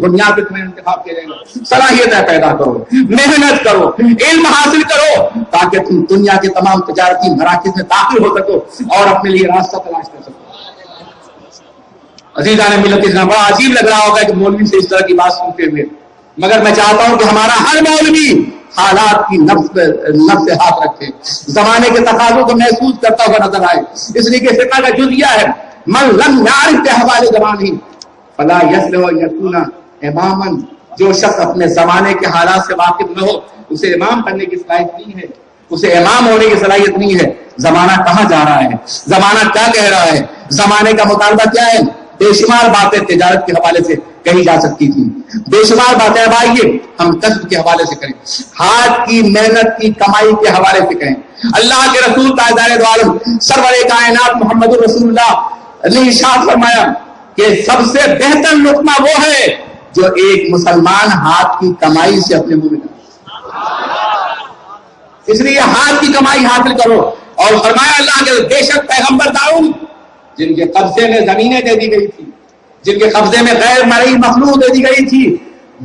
دنیا پہ تمہیں انتخاب کیا جائے گا. صلاحیتیں پیدا کرو, محنت کرو, علم حاصل کرو, تاکہ تم دنیا کے تمام تجارتی مراکز میں داخل ہو سکو اور اپنے لیے راستہ تلاش کر سکو. عزیزان ملت اسلام, بڑا عجیب لگ رہا ہوگا کہ مولوی سے اس طرح کی بات سنتے ہوئے, مگر میں چاہتا ہوں کہ ہمارا ہر مولوی حالات کی نفس سے ہاتھ رکھے, زمانے کے تقاضوں کو محسوس کرتا ہوا نظر آئے. اس لیے کہ فقہ کا جزیہ ہے, من لم یعرف بحوال زمانہ فلا یصلح ان یکون اماما. جو شخص اپنے زمانے کے حالات سے واقف نہ ہو اسے امام بننے کی صلاحیت نہیں ہے, اسے امام ہونے کی صلاحیت نہیں ہے. زمانہ کہاں جا رہا ہے, زمانہ کیا کہہ رہا ہے, زمانے کا مطالبہ کیا ہے. بے شمار باتیں تجارت کے حوالے سے کہی جا سکتی تھی, بے شمار باتیں. اب آئیے ہم کسب کے حوالے سے کریں, ہاتھ کی محنت کی کمائی کے حوالے سے کہیں. اللہ کے رسول تاجدار دو عالم سرور کائنات محمد رسول اللہ نے ارشاد فرمایا کہ سب سے بہتر لقمہ وہ ہے جو ایک مسلمان ہاتھ کی کمائی سے اپنے منہ میں ڈالے. اس لیے ہاتھ کی کمائی حاصل کرو. اور فرمایا اللہ کے بے شک پیغمبر داؤد جن کے قبضے میں زمینیں دے دی گئی تھی, جن کے قبضے میں غیر مرئی مخلوق دے دی گئی تھی,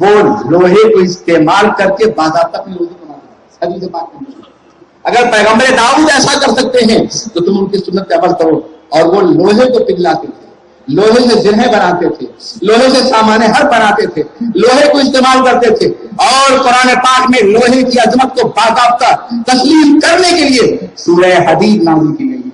وہ لوہے کو استعمال کر کے باضابطہ اپنی روزی کماتے ہیں. اگر پیغمبر داؤد ایسا کر سکتے ہیں تو تم ان کی سنت پہ عمل کرو. اور وہ لوہے کو پگھلاتے تھے, لوہے سے زرہیں بناتے تھے, لوہے سے سامان ہر بناتے تھے, لوہے کو استعمال کرتے تھے. اور قرآن پاک میں لوہے کی عظمت کو باضابطہ تسلیم کرنے کے لیے سورہ حدید نازل کی گئی ہے.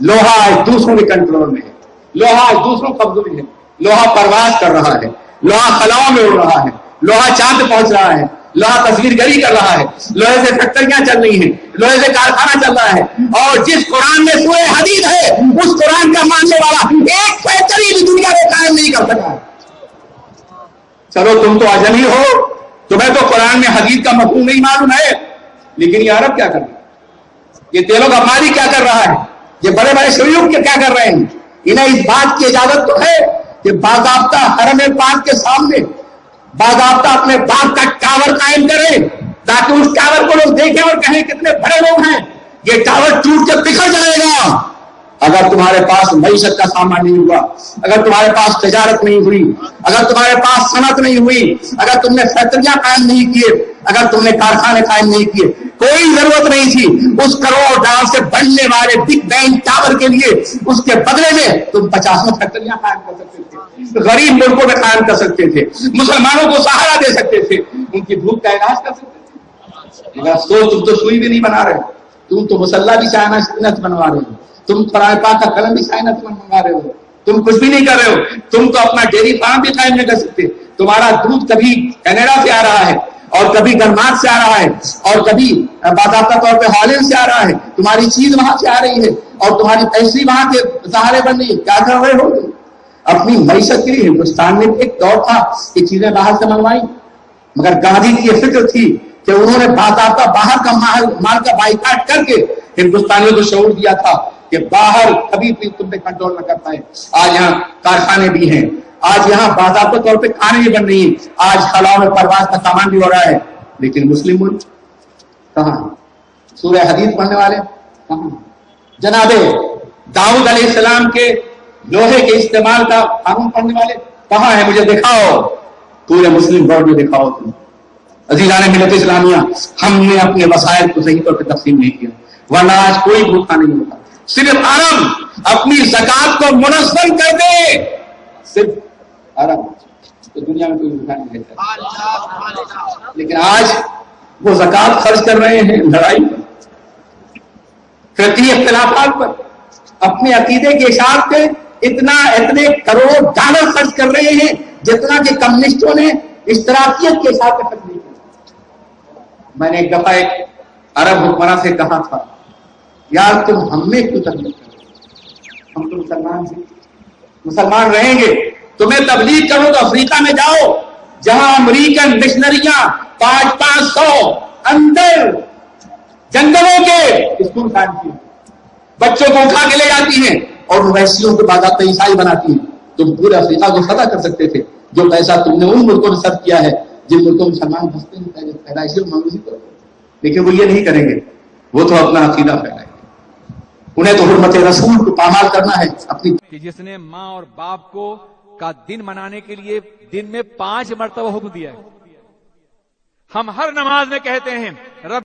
لوہا آج دوسروں کے کنٹرول میں ہے, لوہا آج دوسروں قبضوں میں ہے. لوہا پرواز کر رہا ہے, لوہا خلاؤں میں اڑ رہا ہے, لوہا چاند پہنچ رہا ہے, لوہا تصویر گری کر رہا ہے, لوہے سے فیکٹریاں چل رہی ہیں, لوہے سے کارخانہ چل رہا ہے. اور جس قرآن میں سورہ حدید ہے اس قرآن کا ماننے والا ایک فیکٹری بھی دنیا میں قائم نہیں کر سکا. چلو تم تو اجمی ہو, تمہیں تو قرآن میں حدید کا مفہوم نہیں معلوم ہے, لیکن یہ عرب کیا کر رہا ہے, یہ تیلو کا مالی کیا کر رہا ہے, یہ بڑے بڑے شیوخ کیا کر رہے ہیں. انہیں اس بات کی اجازت تو ہے کہ باضابطہ حرم پاک کے سامنے باضابطہ اپنے باپ کا ٹاور قائم کریں, تاکہ اس ٹاور کو لوگ دیکھیں اور کہیں کتنے بڑے لوگ ہیں. یہ ٹاور ٹوٹ کے بکھر جائے گا اگر تمہارے پاس معیشت کا سامان نہیں ہوا, اگر تمہارے پاس تجارت نہیں ہوئی, اگر تمہارے پاس صنعت نہیں ہوئی, اگر تم نے فیکٹریاں قائم نہیں کیے, اگر تم نے کارخانے قائم نہیں کیے. کوئی ضرورت نہیں تھی اس کروڑ ڈالر سے بڑھنے والے بگ بینگ ٹاور کے لیے. اس کے بدلے میں تم 50 فیکٹریاں قائم کر سکتے تھے, غریب ملکوں میں قائم کر سکتے تھے, مسلمانوں کو سہارا دے سکتے تھے, ان کی بھوک کا علاج کر سکتے تھے. مگر افسوس تم تو سوئی بھی نہیں بنا رہے, تم تو مسلح بھی چائنا بنوا رہے ہو, تم قرآن پاک کا قلم بھی چائنا سے منگوا رہے ہو, تم کچھ بھی نہیں کر رہے ہو. تم تو اپنا ڈیری فارم بھی قائم نہیں کر سکتے. تمہارا دودھ کبھی کینیڈا سے آ رہا ہے اور کبھی گرمات سے آ رہا ہے اور کبھی باضابطہ طور پہ ہالینڈ سے آ رہا ہے. تمہاری چیز وہاں سے آ رہی ہے اور تمہاری پیسری وہاں کے سہارے بن رہی ہے. کیا کر رہے ہو اپنی معیشت کے لیے؟ ہندوستان میں ایک دور تھا کہ چیزیں باہر سے منگوائی, مگر گاندھی کی یہ فکر تھی کہ انہوں نے باضابطہ باہر کا مال کا بائیکاٹ کر کے ہندوستانیوں کو شعور دیا تھا کہ باہر کبھی بھی تم پہ کنٹرول نہ کر پائے. آج یہاں کارخانے بھی ہیں, آج یہاں باضابطہ طور پہ کھانے بھی بن رہی ہیں, آج خلاؤں میں پرواز کا سامان بھی ہو رہا ہے. لیکن مسلم ملک کہاں؟ سورہ حدید پڑھنے والے کہاں؟ جناب داؤد علیہ السلام کے لوہے کے استعمال کا قانون پڑھنے والے کہاں ہیں؟ مجھے دکھاؤ, پورے مسلم ورلڈ میں دکھاؤ. تم عزیزان ملت اسلامیہ, ہم نے اپنے وسائل کو صحیح طور پہ تقسیم نہیں کیا, ورنہ آج کوئی بھوکا نہیں ہوتا. صرف عرب اپنی زکات کو منظم کر دے, صرف عرب, تو دنیا میں کوئی بھوکا نہیں رہتا. لیکن آج وہ زکات خرچ کر رہے ہیں لڑائی پر, فقہی اختلافات پر, اپنے عقیدے کے اشاعت پہ اتنے کروڑ ڈالر خرچ کر رہے ہیں جتنا کہ کمیونسٹوں نے اشتراکیت کے حساب سے خرچ نہیں کیا. میں نے ایک دفعہ ایک عرب حکمراں سے کہا تھا, یار تم ہم میں کیوں تکلیف کرو, ہم تو مسلمان ہیں, مسلمان رہیں گے. تمہیں تبلیغ کرو تو افریقہ میں جاؤ جہاں امریکن مشنریاں 500 اندر جنگلوں کے اسکول قائم کیے, بچوں کو اٹھا کے لے جاتی ہیں اور مویشیوں کو باضابطہ عیسائی بناتی ہیں. تم پورے افریقہ کو فتح کر سکتے تھے. جو پیسہ تم نے ان ملکوں میں صرف کیا ہے جن ملکوں میں مسلمان بستے ہیں پیدائشی اور معمولی طور پر, لیکن وہ یہ نہیں کریں گے. وہ تو اپنا عقیدہ پھیلائیں گے, انہیں تو حرمت رسول کو پامال کرنا ہے اپنی. کہ جس نے ماں اور باپ کو کا دن منانے کے لیے دن میں 5 مرتبہ حکم دیا ہے. ہم ہر نماز میں کہتے ہیں رب